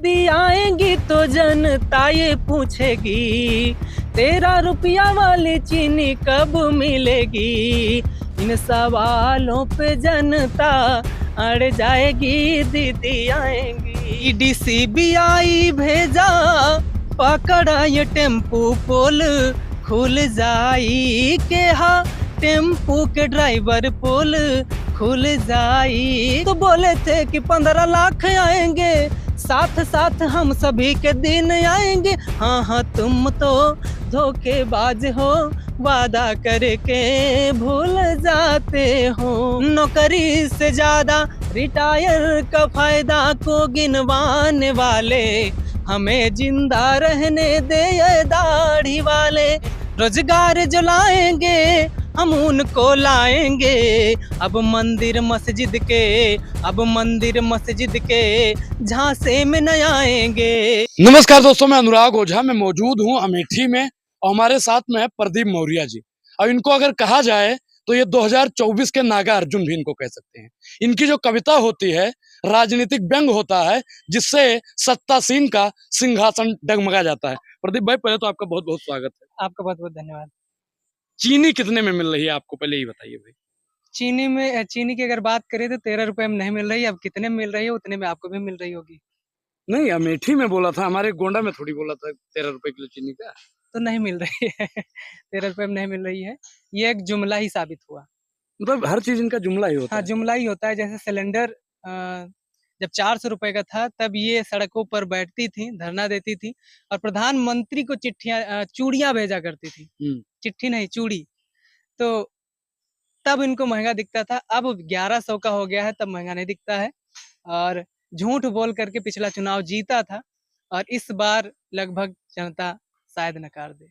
दी आएंगी तो जनता ये पूछेगी, तेरा रुपया वाली चीनी कब मिलेगी। इन सवालों पे जनता अड़ जाएगी, दीदी आएंगी। ईडी सीबीआई भेजा, पकड़ा ये टेम्पू पोल खुल जाई के, हाँ टेम्पू के ड्राइवर पोल खुल जाई। तो बोले थे कि 15 लाख आएंगे, साथ साथ हम सभी के दिन आएंगे। हाँ हाँ तुम तो धोखेबाज हो, वादा करके भूल जाते हो। नौकरी से ज्यादा रिटायर का फायदा को गिनवाने वाले, हमें जिंदा रहने दे ये दाढ़ी वाले। रोजगार जो लाएंगे हम उनको लाएंगे, अब मंदिर मस्जिद के झांसे में न आएंगे। नमस्कार दोस्तों, मैं अनुराग ओझा। मैं मौजूद हूँ अमेठी में और हमारे साथ में है प्रदीप मौर्य जी। और इनको अगर कहा जाए तो ये 2024 के नागा अर्जुन भी इनको कह सकते हैं। इनकी जो कविता होती है राजनीतिक व्यंग होता है, जिससे सत्तासीन का सिंहासन डगमगा जाता है। प्रदीप भाई, पहले तो आपका बहुत बहुत स्वागत है। आपका बहुत बहुत धन्यवाद। चीनी कितने में मिल रही है आपको, पहले ही बताइए भाई। चीनी की अगर बात करें तो 13 रुपए में नहीं मिल रही। अब कितने में मिल रही है उतने में आपको भी मिल रही होगी। नहीं, अमेठी में बोला था, हमारे गोंडा में थोड़ी बोला था 13 रुपए किलो चीनी का। तो नहीं मिल रही है 13 रुपए में नहीं मिल रही है। ये एक जुमला ही साबित हुआ। मतलब हर चीज इनका जुमला ही होता हाँ, है। जुमला ही होता है। जैसे सिलेंडर जब 400 रुपए का था तब ये सड़कों पर बैठती थी, धरना देती थी और प्रधानमंत्री को चूड़ियां भेजा करती थी। चिट्ठी नहीं, चूड़ी। तो तब इनको महंगा दिखता था। अब 1100 का हो गया है, तब महंगा नहीं दिखता है। और झूठ बोल करके पिछला चुनाव जीता था और इस बार लगभग जनता शायद नकार दे।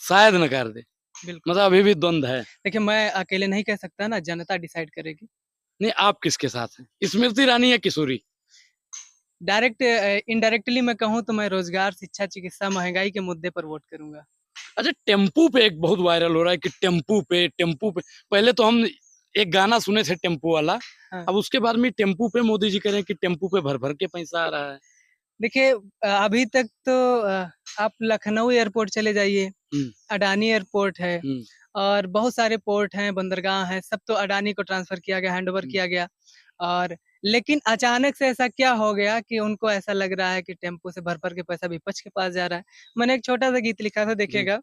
शायद नकार दे, बिल्कुल। मतलब अभी भी द्वंद है। देखिए, मैं अकेले नहीं कह सकता ना, जनता डिसाइड करेगी। नहीं, आप किसके साथ हैं, स्मृति ईरानी या किशोरी? डायरेक्ट इनडायरेक्टली मैं कहूँ तो मैं रोजगार, शिक्षा, चिकित्सा, महंगाई के मुद्दे पर वोट करूंगा। अच्छा, टेम्पू पे एक बहुत वायरल हो रहा है कि टेम्पू पे पहले तो हम एक गाना सुने थे टेम्पू वाला। हाँ। अब उसके बाद में टेम्पू पे मोदी जी कह रहे हैं कि टेम्पू पे भर भर के पैसा आ रहा है। देखिए, अभी तक तो आप लखनऊ एयरपोर्ट चले जाइए, अडानी एयरपोर्ट है और बहुत सारे पोर्ट हैं, बंदरगाह हैं, सब तो अडानी को ट्रांसफर किया गया, हैंडओवर किया गया। और लेकिन अचानक से ऐसा क्या हो गया कि उनको ऐसा लग रहा है कि टेम्पो से भर भर के पैसा विपक्ष के पास जा रहा है। मैंने एक छोटा सा गीत लिखा था, देखिएगा।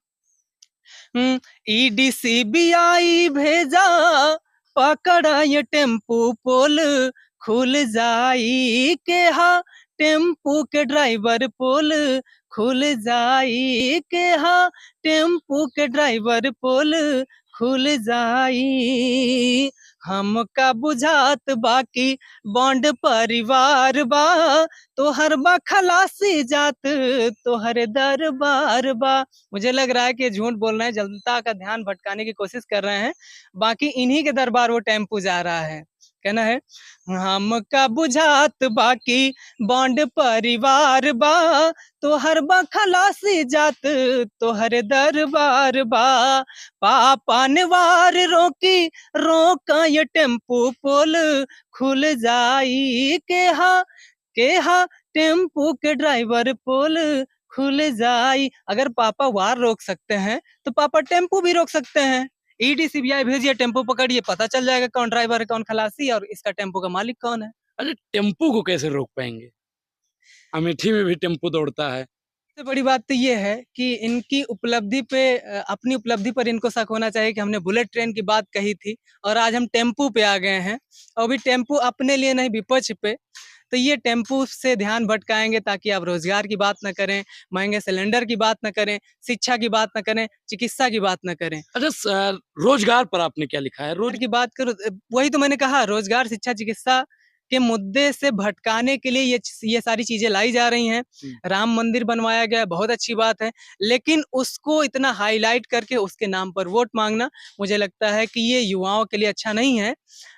ईडी सीबीआई भेजा, पकड़ा ये टेम्पू पोल खुल जाई के, हाँ टेम्पू के ड्राइवर पोल खुल जाई के, हाँ टेम्पू के ड्राइवर पोल खुल जाई। हमका बुझात बाकी बॉन्ड परिवार बा, तोहर बा खलासी जात तोहर दरबार बा। मुझे लग रहा है कि झूठ बोल रहे हैं, जनता का ध्यान भटकाने की कोशिश कर रहे हैं। बाकी इन्हीं के दरबार वो टेम्पू जा रहा है। कहना है हमका बुझात बाकी बॉन्ड परिवार बा, तोहर बा खलासी जात तोहर दरबार बा। पापा नवार रोका ये टेम्पू पोल खुल जाई के हा टेम्पू के ड्राइवर पोल खुल जाई। अगर पापा वार रोक सकते हैं तो पापा टेम्पू भी रोक सकते हैं। ईडी सीबीआई भेजिए, टेम्पो पकड़िए, पता चल जाएगा कौन ड्राइवर है, कौन खलासी और इसका टेम्पो का मालिक कौन है। अच्छा, टेम्पू को कैसे रोक पाएंगे? अमेठी में भी टेम्पू दौड़ता है। सबसे बड़ी बात तो ये है कि इनकी उपलब्धि पे, अपनी उपलब्धि पर इनको शक होना चाहिए कि हमने बुलेट ट्रेन की बात कही थी और आज हम टेम्पू पे आ गए हैं। और अभी टेम्पू अपने लिए नहीं, विपक्ष पे। तो ये टेम्पू से ध्यान भटकाएंगे ताकि आप रोजगार की बात न करें, महंगे सिलेंडर की बात न करें, शिक्षा की बात न करें, चिकित्सा की बात न करें। अच्छा, रोजगार पर आपने क्या लिखा है? रोजगार की बात करो, वही तो मैंने कहा, रोजगार, शिक्षा, चिकित्सा के मुद्दे से भटकाने के लिए ये सारी चीजें लाई जा रही हैं। राम मंदिर बनवाया गया, बहुत अच्छी बात है, लेकिन उसको इतना हाईलाइट करके उसके नाम पर वोट मांगना मुझे लगता है कि ये युवाओं के लिए अच्छा नहीं है।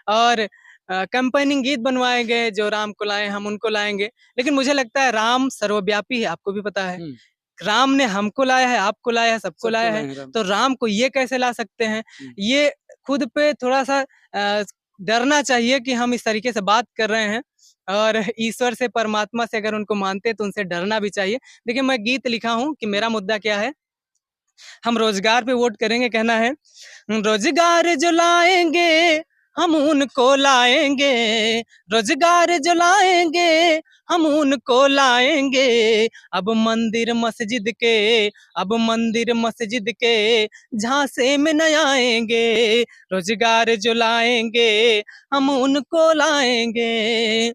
और कैंपेनिंग गीत बनवाए गए, जो राम को लाए हम उनको लाएंगे, लेकिन मुझे लगता है राम सर्वव्यापी है, आपको भी पता है। राम ने हमको लाया है, आपको लाया है, सबको लाया है, तो राम को ये कैसे ला सकते हैं? ये खुद पे थोड़ा सा डरना चाहिए कि हम इस तरीके से बात कर रहे हैं। और ईश्वर से, परमात्मा से अगर उनको मानते तो उनसे डरना भी चाहिए। देखिए, मैं गीत लिखा हूँ कि मेरा मुद्दा क्या है, हम रोजगार पे वोट करेंगे। कहना है, रोजगार जो लाएंगे हम उनको लाएंगे, रोजगार जो लाएंगे हम उनको लाएंगे। अब मंदिर मस्जिद के, अब मंदिर मस्जिद के झांसे में न आएंगे, रोजगार जो लाएंगे हम उनको लाएंगे।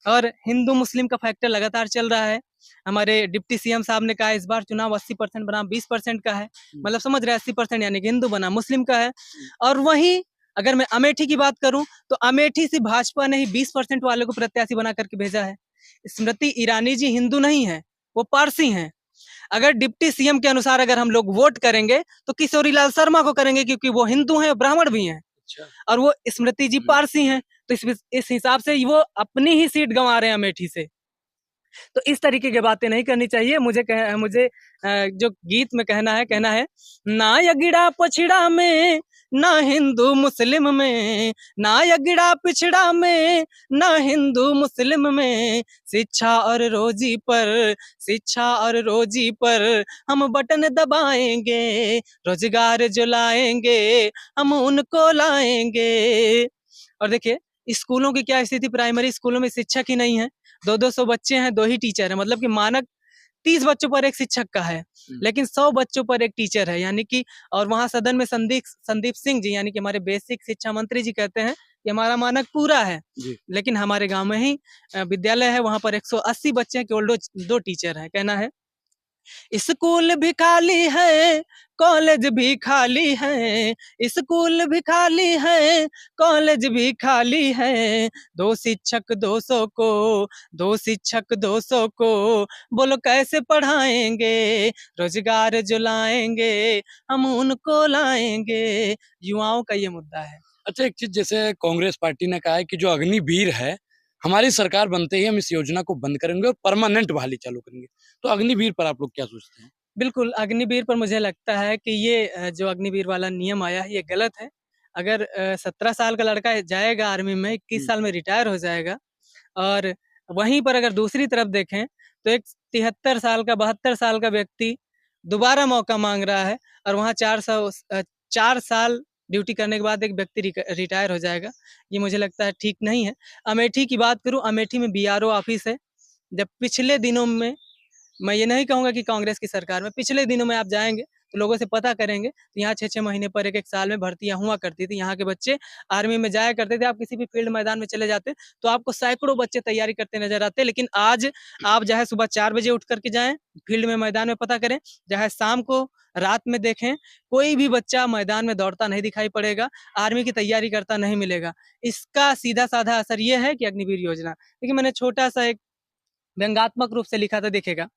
और हिंदू मुस्लिम का फैक्टर लगातार चल रहा है। हमारे डिप्टी सीएम साहब ने कहा इस बार चुनाव 80% बना 20% का है, मतलब समझ रहे हैं 80% यानी कि हिंदू बना मुस्लिम का है। और वहीं अगर मैं अमेठी की बात करूं तो अमेठी से भाजपा ने ही 20% वालों को प्रत्याशी बना करके भेजा है। स्मृति ईरानी जी हिंदू नहीं है, वो पारसी हैं। अगर डिप्टी सीएम के अनुसार अगर हम लोग वोट करेंगे तो किशोरीलाल शर्मा को करेंगे, क्योंकि वो हिंदू हैं और ब्राह्मण भी हैं। और वो स्मृति जी पारसी हैं, तो इस हिसाब से वो अपनी ही सीट गंवा रहे हैं अमेठी से। तो इस तरीके की बातें नहीं करनी चाहिए। मुझे जो गीत में कहना है ना यगिड़ा पछड़ा में, ना हिंदू मुस्लिम में, ना यगिड़ा पिछड़ा में, ना हिंदू मुस्लिम में, शिक्षा और रोजी पर, शिक्षा और रोजी पर हम बटन दबाएंगे, रोजगार जो लाएंगे हम उनको लाएंगे। और देखिए, स्कूलों की क्या स्थिति, प्राइमरी स्कूलों में शिक्षक ही नहीं है। 200 बच्चे हैं, 2 ही टीचर है, मतलब कि मानक 30 बच्चों पर एक शिक्षक का है, लेकिन 100 बच्चों पर एक टीचर है, यानी कि। और वहां सदन में संदीप सिंह जी यानी कि हमारे बेसिक शिक्षा मंत्री जी कहते हैं कि हमारा मानक पूरा है, लेकिन हमारे गांव में ही विद्यालय है, वहां पर 180 बच्चे हैं, केवल 2 टीचर हैं। कहना है, स्कूल भी खाली है, कॉलेज भी खाली है, स्कूल भी खाली है, कॉलेज भी खाली है, 2 शिक्षक 200 को, 2 शिक्षक 200 को बोलो कैसे पढ़ाएंगे, रोजगार जो लाएंगे हम उनको लाएंगे। युवाओं का ये मुद्दा है। अच्छा, एक चीज जैसे कांग्रेस पार्टी ने कहा है कि जो अग्निवीर है, हमारी सरकार बनते ही हम इस योजना को बंद करेंगे और परमानेंट बहाली चालू करेंगे। तो अग्निवीर पर आप लोग क्या सोचते हैं? बिल्कुल, अग्निवीर पर मुझे लगता है कि ये जो अग्निवीर वाला नियम आया है, ये गलत है। अगर 17 साल का लड़का जाएगा आर्मी में, 21 साल में रिटायर हो जाएगा, और वहीं पर अगर दूसरी तरफ देखें तो एक 73 साल का, 72 साल का व्यक्ति दोबारा मौका मांग रहा है, और वहाँ 4 साल ड्यूटी करने के बाद एक व्यक्ति रिटायर हो जाएगा। ये मुझे लगता है ठीक नहीं है। अमेठी की बात करूँ, अमेठी में बीआरओ ऑफिस है। जब पिछले दिनों में, मैं ये नहीं कहूँगा कि कांग्रेस की सरकार में, पिछले दिनों में आप जाएँगे तो लोगों से पता करेंगे तो यहाँ 6-6 महीने पर, 1-1 साल में भर्तियाँ हुआ करती थी। यहाँ के बच्चे आर्मी में जाया करते थे। आप किसी भी फील्ड मैदान में चले जाते तो आपको सैकड़ों बच्चे तैयारी करते नजर आते। लेकिन आज आप चाहे सुबह 4 बजे उठ करके जाएँ फील्ड में, मैदान में पता करें, चाहे शाम को, रात में देखें, कोई भी बच्चा मैदान में दौड़ता नहीं दिखाई पड़ेगा, आर्मी की तैयारी करता नहीं मिलेगा। इसका सीधा-साधा असर ये है कि अग्निवीर योजना। देखिए, मैंने छोटा-सा एक व्यंग्यात्मक रूप से लिखा था, देखिएगा।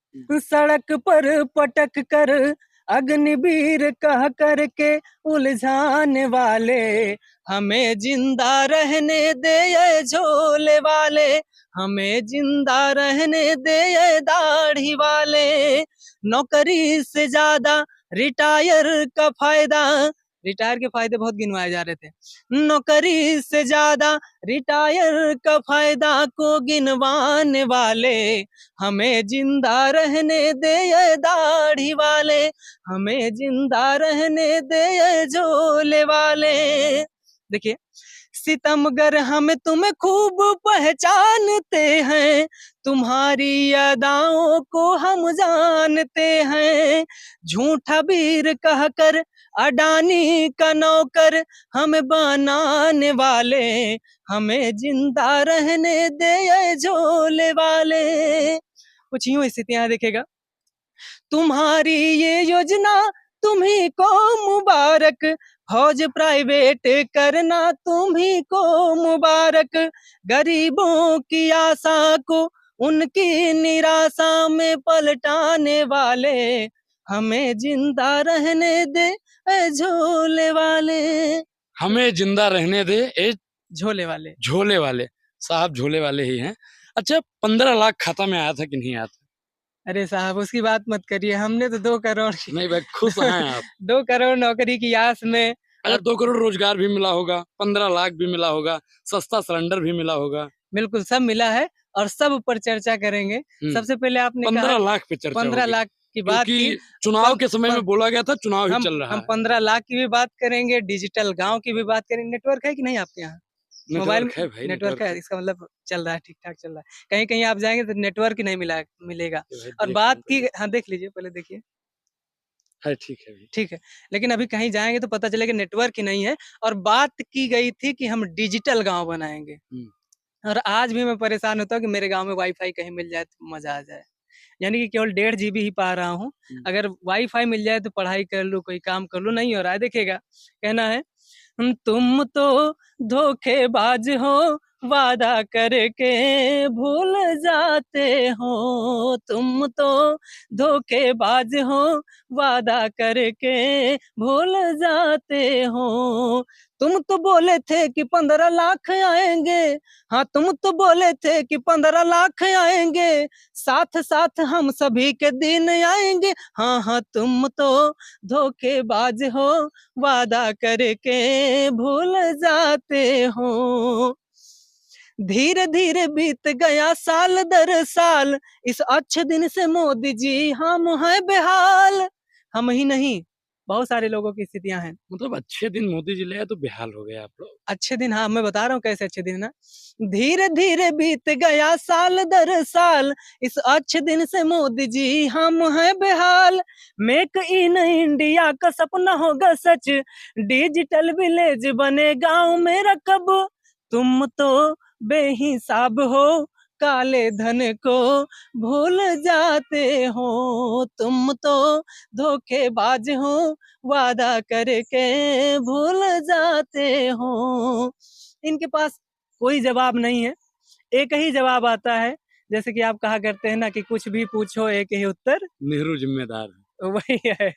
सड़क पर पटक कर अग्निवीर कह करके उलझाने वाले, हमें जिंदा रहने दे ये झोले वाले, हमें जिंदा रहने दे ये दाढ़ी वाले, नौकरी से ज्यादा रिटायर का फायदा, रिटायर के फायदे बहुत गिनवाए जा रहे थे, नौकरी से ज्यादा रिटायर का फायदा को गिनवाने वाले, हमें जिंदा रहने दे ये दाढ़ी वाले, हमें जिंदा रहने दे ये झोले वाले। देखिए, सितमगर हम तुम्हें खूब पहचानते हैं, तुम्हारी अदाओं को हम जानते हैं, झूठा वीर कहकर अडानी का नौकर हमें बनाने वाले, हमें जिंदा रहने दे ये झोले वाले। कुछ यूं स्थितियां देखेगा। तुम्हारी ये योजना तुम्ही को मुबारक, फौज प्राइवेट करना तुम्ही को मुबारक, गरीबों की आशा को उनकी निराशा में पलटाने वाले, हमें जिंदा रहने दे ए झोले वाले। हमें जिंदा रहने दे ए झोले वाले। झोले वाले। साहब झोले वाले ही हैं। अच्छा, 15 लाख खाता में आया था कि नहीं आया था? अरे साहब, उसकी बात मत करिए, हमने तो 2 करोड़ नहीं भाई, खुश हैं आप? 2 करोड़ नौकरी की आस में। अच्छा, 2 करोड़ रोजगार भी मिला होगा, 15 लाख भी मिला होगा, सस्ता सिलेंडर भी मिला होगा। बिल्कुल सब मिला है, और सब पर चर्चा करेंगे। सबसे पहले आपने 15 लाख पे चर्चा 15 होगी, लाख की बात की। क्योंकि चुनाव के समय में बोला गया था चुनाव ही चल रहा हम है। 15 लाख की भी बात करेंगे, डिजिटल गांव की भी बात करेंगे। नेटवर्क है कि नहीं आपके यहाँ? मोबाइल नेटवर्क है भाई, नेटवर्क है, इसका मतलब चल रहा है, ठीक ठाक चल रहा है। कहीं कहीं आप जाएंगे तो नेटवर्क ही नहीं मिलेगा। और बात की, हाँ देख लीजिए, पहले देखिए, है ठीक है भाई। ठीक है। लेकिन अभी कहीं जाएंगे तो पता चलेगा नेटवर्क ही नहीं है। और बात की गई थी कि हम डिजिटल गांव बनाएंगे। और आज भी मैं परेशान होता हूँ कि मेरे गांव में वाईफाई कहीं मिल जाए तो मजा आ जाए। यानी कि केवल 1.5 GB ही पा रहा हूँ। अगर वाईफाई मिल जाए तो पढ़ाई कर लूँ, कोई काम कर लूँ, नहीं हो रहा है। देखिएगा, कहना है, तुम तो धोखेबाज हो, वादा करके भूल जाते हो। तुम तो धोखेबाज हो, वादा करके भूल जाते हो। तुम तो बोले थे कि 15 लाख आएंगे। हाँ, तुम तो बोले थे कि 15 लाख आएंगे, साथ साथ हम सभी के दिन आएंगे। हाँ हाँ, तुम तो धोखेबाज हो, वादा करके भूल जाते हो। धीरे धीरे बीत गया साल दर साल, इस अच्छे दिन से मोदी जी हम हैं बेहाल। हम ही नहीं, बहुत सारे लोगों की स्थितियां हैं। मतलब अच्छे दिन मोदी जी ले आए तो बेहाल हो गए आप लोग। अच्छे दिन, हाँ मैं बता रहा हूँ कैसे अच्छे दिन ना। धीरे धीरे बीत गया साल दर साल, इस अच्छे दिन से मोदी जी हम हैं बेहाल। मेक इन इंडिया का सपना होगा सच, डिजिटल विलेज बने गांव मेरा कब। तुम तो बेहिसाब हो, काले धन को भूल जाते हो। तुम तो धोखेबाज हो, वादा करके भूल जाते हो। इनके पास कोई जवाब नहीं है, एक ही जवाब आता है। जैसे कि आप कहा करते हैं ना कि कुछ भी पूछो एक ही उत्तर, नेहरू जिम्मेदार है। वही है।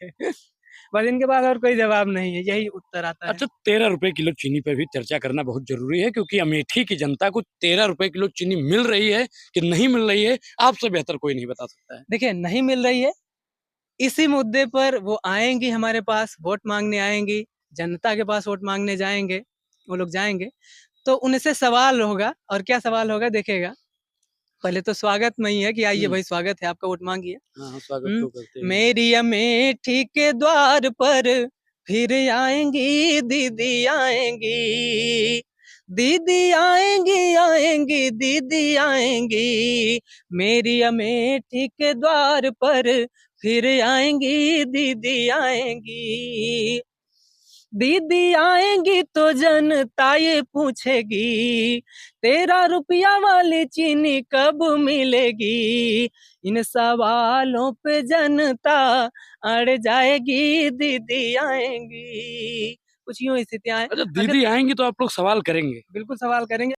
बस इनके पास और कोई जवाब नहीं है, यही उत्तर आता है। अच्छा, 13 रुपए किलो चीनी पर भी चर्चा करना बहुत जरूरी है, क्योंकि अमेठी की जनता को 13 रुपए किलो चीनी मिल रही है कि नहीं मिल रही है, आपसे बेहतर कोई नहीं बता सकता है। देखिए, नहीं मिल रही है, इसी मुद्दे पर वो आएंगी हमारे पास, वोट मांगने आएंगी, जनता के पास वोट मांगने जाएंगे, वो लोग जाएंगे तो उनसे सवाल होगा। और क्या सवाल होगा देखिएगा। पहले तो स्वागत में ही है कि आइए भाई, स्वागत है आपका, वोट मांगिए। हाँ, स्वागत तो करते हैं। मेरी अमेठी के द्वार पर फिर आएंगी दीदी आएंगी, दीदी आएंगी आएंगी दीदी आएंगी। मेरी अमेठी के द्वार पर फिर आएंगी दीदी आएंगी। दीदी आएंगी तो जनता ये पूछेगी, 13 रुपया वाली चीनी कब मिलेगी। इन सवालों पे जनता अड़ जाएगी, दीदी आएंगी। कुछ यूं स्थितियां हैं। अच्छा, दीदी आएंगी तो आप लोग सवाल करेंगे? बिल्कुल सवाल करेंगे।